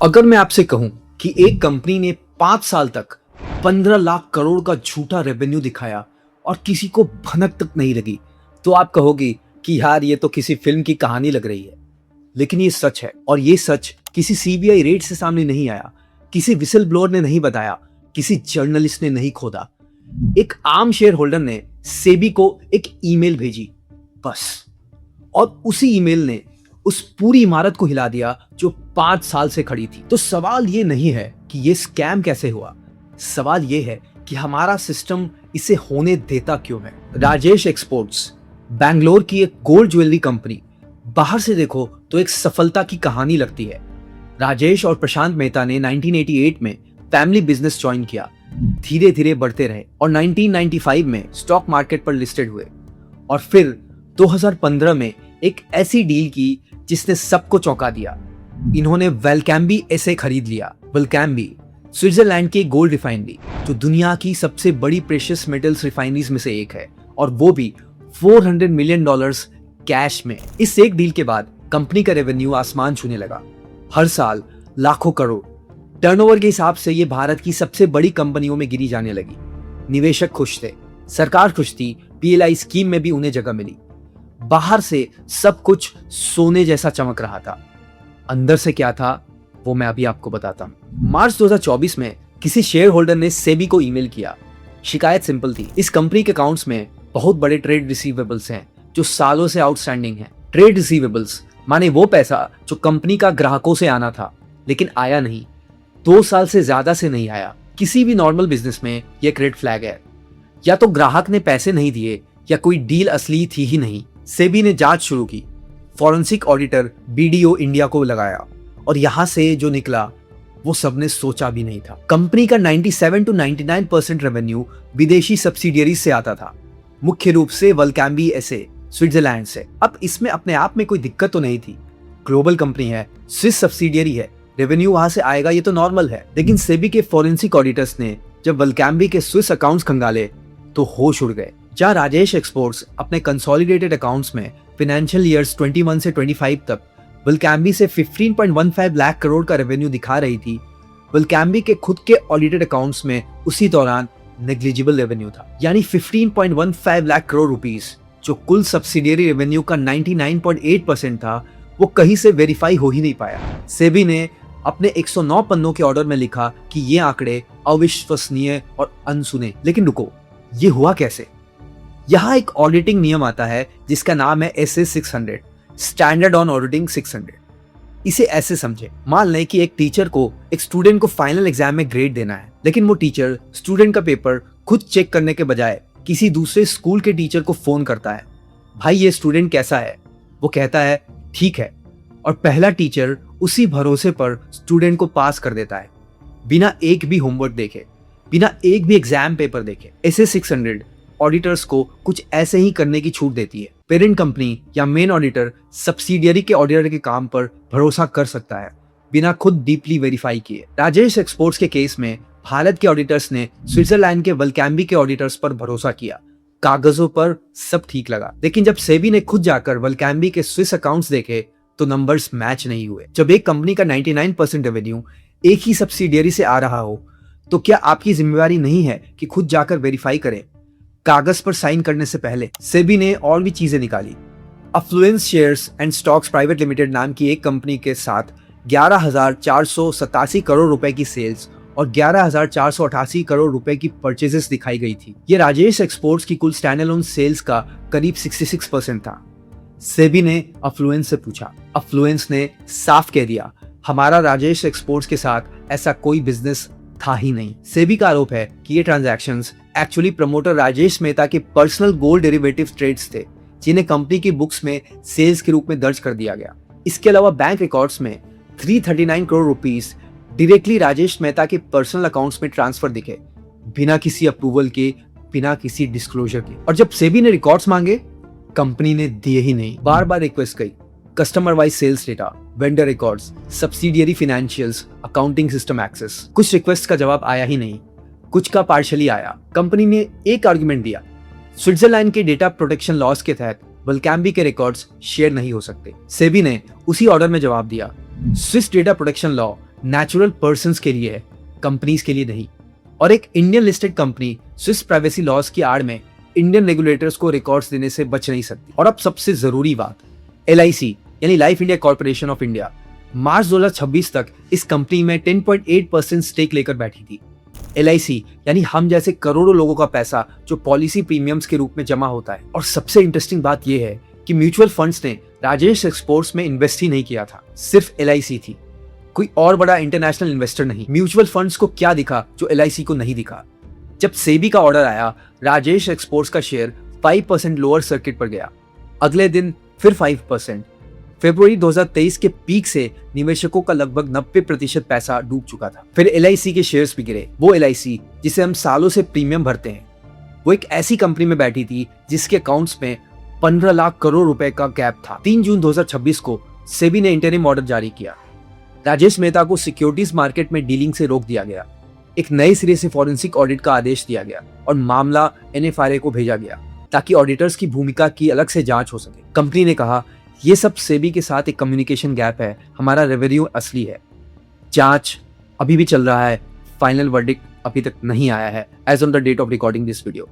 अगर मैं आपसे कहूं कि एक कंपनी ने 5 साल तक 15 लाख करोड़ का झूठा रेवेन्यू दिखाया और किसी को भनक तक नहीं लगी, तो आप कहोगे कि यार ये तो किसी फिल्म की कहानी लग रही है। लेकिन ये सच है, और ये सच किसी सीबीआई रेड से सामने नहीं आया, किसी विसल ब्लोअर ने नहीं बताया, किसी जर्नलिस्ट ने नहीं खोदा। एक आम शेयर होल्डर ने सेबी को एक ईमेल भेजी, बस। और उसी ईमेल ने उस पूरी इमारत को हिला दिया जो 5 साल से खड़ी थी। तो सवाल ये नहीं है कि ये स्कैम कैसे हुआ, सवाल ये है कि हमारा सिस्टम इसे होने देता क्यों है। राजेश एक्सपोर्ट्स बैंगलोर की एक गोल्ड ज्वेलरी कंपनी, बाहर से देखो तो एक सफलता की कहानी लगती है। राजेश और प्रशांत मेहता ने 1988 में फैमिली बिजनेस ज्वाइन किया, धीरे धीरे बढ़ते रहे और 1995 में स्टॉक मार्केट पर लिस्टेड हुए। और फिर 2015 में एक ऐसी डील की जिसने सबको चौंका दिया। इन्होंने वेलकैम्बी एसए खरीद लिया। वेलकैम्बी स्विट्जरलैंड की गोल्ड रिफाइनरी, जो दुनिया की सबसे बड़ी प्रेशियस मेटल्स रिफाइनरीज में से एक है, और वो भी $400 मिलियन कैश में। इस एक डील के बाद कंपनी का रेवेन्यू आसमान छूने लगा, हर साल लाखों करोड़। टर्नओवर के हिसाब से ये भारत की सबसे बड़ी कंपनियों में गिनी जाने लगी। निवेशक खुश थे, सरकार खुश थी, पीएलआई स्कीम में भी उन्हें जगह मिली। बाहर से सब कुछ सोने जैसा चमक रहा था, अंदर से क्या था वो मैं अभी आपको बताता हूं। मार्च 2024 में किसी शेयर होल्डर ने सेबी को ईमेल किया। शिकायत सिंपल थी, इस कंपनी के अकाउंट्स में बहुत बड़े ट्रेड रिसीवेबल्स हैं जो सालों से आउटस्टैंडिंग हैं। ट्रेड रिसीवेबल्स माने वो पैसा जो कंपनी का ग्राहकों से आना था लेकिन आया नहीं, 2 साल से ज्यादा से नहीं आया। किसी भी नॉर्मल बिजनेस में यह एक रेड फ्लैग है। या तो ग्राहक ने पैसे नहीं दिए या कोई डील असली थी ही नहीं। सेबी ने जांच शुरू की, फॉरेंसिक ऑडिटर बीडीओ इंडिया को लगाया, और यहां से जो निकला वो सबने सोचा भी नहीं था। कंपनी का 97 to 99% रेवेन्यू विदेशी सब्सिडियरी से आता था, मुख्य रूप से वेलकैम्बी एसए स्विट्जरलैंड से। अब इसमें अपने आप में कोई दिक्कत तो नहीं थी, ग्लोबल कंपनी है, स्विस सब्सिडियरी है, रेवेन्यू वहां से आएगा, ये तो नॉर्मल है। लेकिन सेबी के फॉरेंसिक ऑडिटर्स ने जब वेलकैम्बी के स्विस अकाउंट्स खंगाले तो होश उड़ गए। जहां राजेश एक्सपोर्ट्स अपने कंसोलिडेटेड अकाउंट्स में फाइनेंशियल ईयर्स 21 से 25 तक वेलकैम्बी से 15.15 लाख करोड़ का रेवेन्यू दिखा रही थी, वेलकैम्बी के खुद के ऑडिटेड अकाउंट्स में उसी दौरान नेग्लिजिबल रेवेन्यू था। यानी 15.15 लाख करोड़ रुपीस, जो कुल सब्सिडियरी रेवेन्यू का 99.8% था, वो कहीं से वेरीफाई हो ही नहीं पाया। सेबी ने अपने 109 पन्नों के ऑर्डर में लिखा कि ये आंकड़े अविश्वसनीय और अनसुने। लेकिन रुको, ये हुआ कैसे? यहाँ एक ऑडिटिंग नियम आता है जिसका नाम है SA 600, स्टैंडर्ड ऑन ऑडिटिंग 600। इसे ऐसे समझे, मान लें कि एक टीचर को एक स्टूडेंट को फाइनल एग्जाम में ग्रेड देना है, लेकिन वो टीचर स्टूडेंट का पेपर खुद चेक करने के बजाय किसी दूसरे स्कूल के टीचर को फोन करता है, भाई ये स्टूडेंट कैसा है? वो कहता है ठीक है, और पहला टीचर उसी भरोसे पर स्टूडेंट को पास कर देता है, बिना एक भी होमवर्क देखे, बिना एक भी एग्जाम पेपर देखे। SA 600 ऑडिटर्स को कुछ ऐसे ही करने की छूट देती है। पेरेंट कंपनी या मेन ऑडिटर सब्सिडियरी के ऑडिटर के काम पर भरोसा कर सकता है बिना खुद डीपली वेरीफाई किए। राजेश एक्सपोर्ट्स के केस में भारत के ऑडिटर्स ने स्विट्जरलैंड के वेलकैम्बी के ऑडिटर्स पर भरोसा किया। कागजों पर सब ठीक लगा, लेकिन जब सेबी ने खुद जाकर वेलकैम्बी के स्विस अकाउंट्स देखे तो नंबर्स मैच नहीं हुए। जब एक कंपनी का 99% रेवेन्यू एक ही सब्सिडियरी से आ रहा हो, तो क्या आपकी जिम्मेवारी नहीं है कि खुद जाकर वेरीफाई करें? कागज पर साइन करने से पहले सेबी ने और भी चीजें निकाली। Affluence shares and stocks private limited नाम की एक कंपनी के साथ 11,487 करोड़ रुपए की सेल्स और 11,488 करोड़ रुपए की परचेजेस दिखाई गई थी। ये राजेश एक्सपोर्ट्स की कुल स्टैंडअलोन सेल्स का करीब 66% था। सेबी ने अफ्लुएंस से पूछा, अफ्लुएंस ने साफ कह दिया, हमारा राजेश एक्सपोर्ट्स के साथ ऐसा कोई बिजनेस था ही नहीं। सेबी का आरोप है कि ये transactions actually promoter Rajesh Mehta के पर्सनल गोल्ड डेरिवेटिव ट्रेड्स थे, जिन्हें कंपनी की बुक्स में सेल्स के रूप में दर्ज कर दिया गया। इसके अलावा बैंक रिकॉर्ड्स में 339 करोड़ रुपीस डायरेक्टली राजेश मेहता के पर्सनल अकाउंट्स में ट्रांसफर दिखे, बिना किसी अप्रूवल के, बिना किसी डिस्क्लोजर के। और जब सेबी ने रिकॉर्ड्स मांगे, कंपनी ने दिए ही नहीं। बार बार रिक्वेस्ट की, customer wise sales data, vendor records, subsidiary financials, accounting system access. कुछ रिक्वेस्ट का जवाब आया ही नहीं, कुछ का पार्शियली आया। कंपनी ने एक आर्गुमेंट दिया, स्विट्जरलैंड के डेटा प्रोटेक्शन लॉज के तहत वेलकैम्बी के रिकॉर्ड्स शेयर नहीं हो सकते। सेबी ने उसी ऑर्डर में जवाब दिया, Swiss data protection law natural persons के लिए है, कंपनीज के लिए नहीं। और एक Indian listed company Swiss privacy laws की आड़ में इंडियन रेगुलेटर्स को रिकॉर्ड्स देने से बच नहीं सकती। और अब सबसे जरूरी बात, LIC यानी life India corporation of India March 2026 तक इस कंपनी में 10.8% स्टेक लेकर बैठी थी। LIC यानी हम जैसे करोड़ों लोगों का पैसा जो पॉलिसी प्रीमियम्स के रूप में जमा होता है। और सबसे इंटरेस्टिंग बात यह है कि म्यूचुअल फंड्स ने राजेश एक्सपोर्ट्स में इन्वेस्ट ही नहीं किया था, सिर्फ LIC थी, कोई और बड़ा इंटरनेशनल इन्वेस्टर नहीं। म्यूचुअल फंड्स को क्या दिखा जो LIC को नहीं दिखा? जब सेबी का ऑर्डर आया, राजेश एक्सपोर्ट्स का शेयर 5% लोअर सर्किट पर गया, अगले दिन फिर 5%। फरवरी 2023 के पीक से निवेशकों का लगभग 90% पैसा डूब चुका था। फिर LIC के शेयर्स भी गिरे। वो LIC जिसे हम सालों से प्रीमियम भरते हैं, वो एक ऐसी कंपनी में बैठी थी जिसके अकाउंट्स में 15 लाख करोड़ रुपए का गैप था। 3 जून 2026 को सेबी ने इंटरिम ऑर्डर जारी किया। राजेश मेहता को सिक्योरिटीज मार्केट में डीलिंग से रोक दिया गया। एक नए सिरे से फॉरेंसिक ऑडिट का आदेश दिया गया और मामला NFRA को भेजा गया ताकि ऑडिटर्स की भूमिका की अलग से जांच हो सके। कंपनी ने कहा, ये सब सेबी के साथ एक कम्युनिकेशन गैप है, हमारा रेवेन्यू असली है। जांच अभी भी चल रहा है, फाइनल वर्डिक्ट अभी तक नहीं आया है as on the date of recording this video.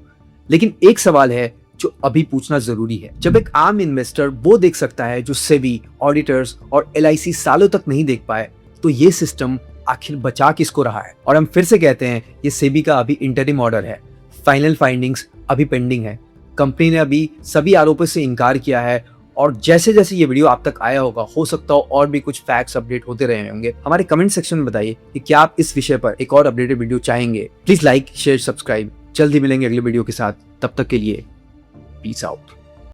लेकिन एक सवाल है जो अभी पूछना जरूरी है। जब एक आम इन्वेस्टर वो देख सकता है जो सेबी, ऑडिटर्स और LIC सालों तक नहीं देख पाए, तो ये सिस्टम आखिर बचा किसको रहा है? और हम फिर से कहते हैं, ये सेबी का अभी इंटरिम ऑर्डर है, फाइनल फाइंडिंग्स अभी पेंडिंग है। कंपनी ने अभी सभी आरोपों से इनकार किया है और जैसे जैसे ये वीडियो आप तक आया होगा, हो सकता हो और भी कुछ फैक्ट्स अपडेट होते रहे होंगे। हमारे कमेंट सेक्शन में बताइए कि क्या आप इस विषय पर एक और अपडेटेड वीडियो चाहेंगे। Please like, share, subscribe. जल्दी मिलेंगे अगले वीडियो के साथ, तब तक के लिए पीस आउट।